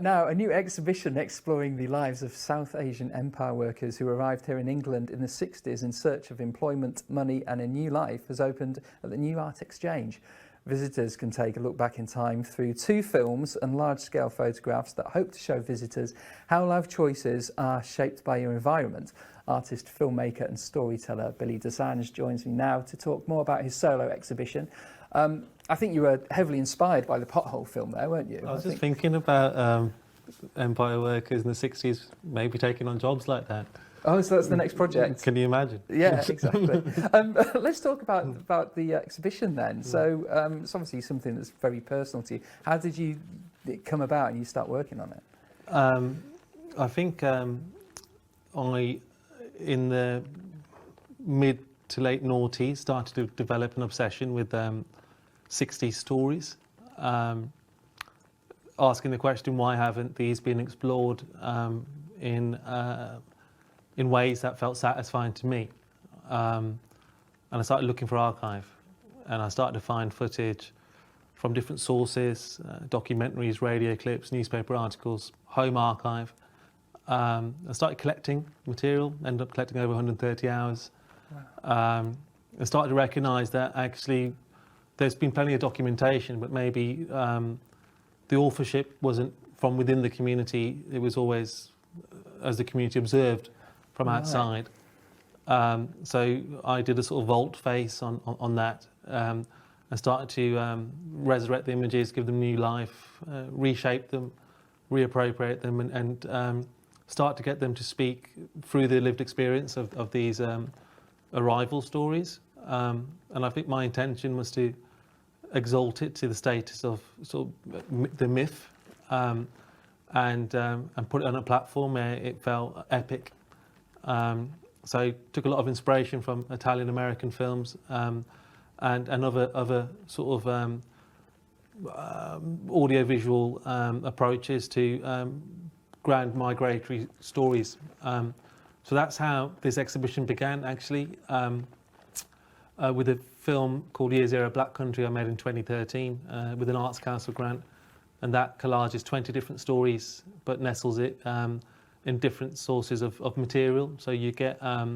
Now, a new exhibition exploring the lives of South Asian empire workers who arrived here in England in the 60s in search of employment, money and a new life has opened at the New Art Exchange. Visitors can take a look back in time through 2 films and large-scale photographs that hope to show visitors how life choices are shaped by your environment. Artist, filmmaker and storyteller Billy Dosanjh joins me now to talk more about his solo exhibition. I think you were heavily inspired by the Pothole film there, weren't you? I was just thinking about empire workers in the 60s maybe taking on jobs like that. Oh, so that's the next project. Can you imagine? Yeah, exactly. Let's talk about the exhibition then. So it's obviously something that's very personal to you. How did it come about and you start working on it? I think in the mid to late noughties, started to develop an obsession with 60s stories, asking the question, why haven't these been explored in ways that felt satisfying to me? And I started looking for archive, and I started to find footage from different sources, documentaries, radio clips, newspaper articles, home archive. I started collecting material, ended up collecting over 130 hours. Wow. I started to recognise that actually there's been plenty of documentation, but maybe the authorship wasn't from within the community. It was always as the community observed from outside. So I did a sort of volte face on that. I started to resurrect the images, give them new life, reshape them, reappropriate them, and start to get them to speak through the lived experience of these arrival stories. And I think my intention was to exalt it to the status of sort of the myth, and put it on a platform where it felt epic. So I took a lot of inspiration from Italian American films, and other sort of audio-visual approaches to grand migratory stories. So that's how this exhibition began, actually, with a film called Year Zero Black Country I made in 2013 with an Arts Council grant, and that collages 20 different stories but nestles it in different sources of material. So you get a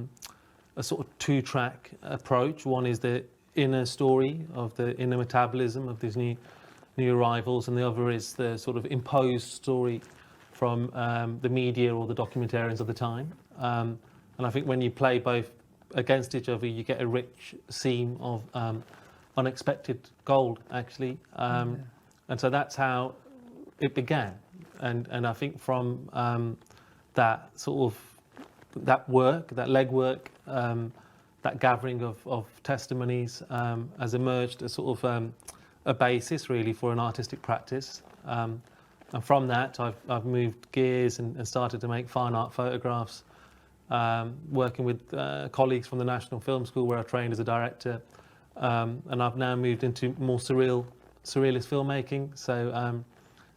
sort of 2-track approach. One is the inner story of the inner metabolism of these new arrivals, and the other is the sort of imposed story from the media or the documentarians of the time. And I think when you play both against each other, you get a rich seam of unexpected gold, actually. And so that's how it began. And I think from that sort of that legwork, that gathering of testimonies has emerged as sort of a basis really for an artistic practice. And from that, I've moved gears and started to make fine art photographs, working with colleagues from the National Film School where I trained as a director. And I've now moved into more surrealist filmmaking. So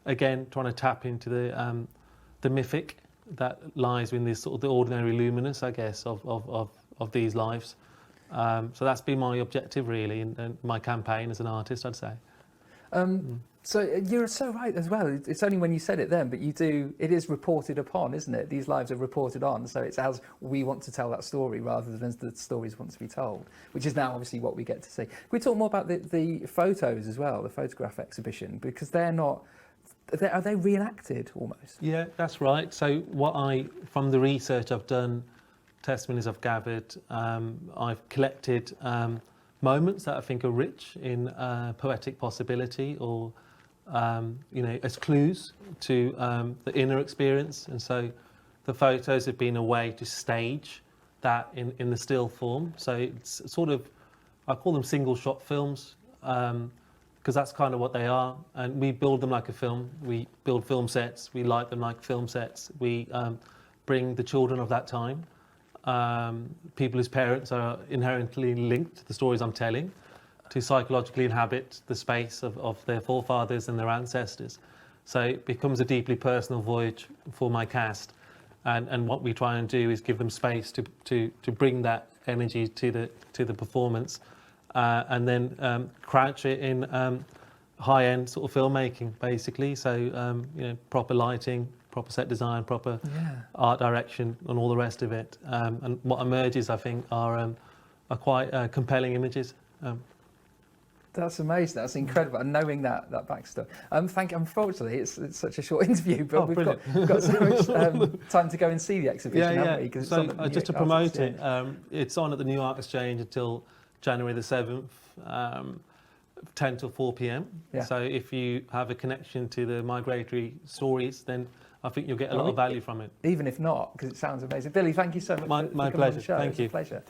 again, trying to tap into the mythic that lies in this sort of the ordinary luminous, I guess, of these lives. So that's been my objective really, and my campaign as an artist, I'd say. So you're so right as well. It's only when you said it then, but it is reported upon, isn't it? These lives are reported on, so it's as we want to tell that story rather than as the stories want to be told, which is now obviously what we get to see. Can we talk more about the photos as well, the photograph exhibition, because are they reenacted almost? Yeah, that's right. So from the research I've done, testimonies I've gathered, I've collected moments that I think are rich in poetic possibility, or as clues to the inner experience. And so the photos have been a way to stage that in the still form. So it's sort of, I call them single shot films, because that's kind of what they are. And we build them like a film. We build film sets. We light them like film sets. We bring the children of that time, people whose parents are inherently linked to the stories I'm telling, to psychologically inhabit the space of their forefathers and their ancestors. So it becomes a deeply personal voyage for my cast. And what we try and do is give them space to bring that energy to the performance, and then crouch it in high-end sort of filmmaking, basically. So proper lighting, proper set design, proper art direction, and all the rest of it. And what emerges, I think, are quite compelling images. That's amazing. That's incredible. And knowing that backstory. Unfortunately, it's such a short interview, but we've got so much time to go and see the exhibition, haven't we? 'Cause it's on at the Just to New promote Art it, it's on at the New Art Exchange until January the 7th, 10 till 4 p.m. Yeah. So if you have a connection to the migratory stories, then I think you'll get a lot of value from it. Even if not, because it sounds amazing. Billy, thank you so much for My coming on pleasure. the show. Thank It's a you. pleasure.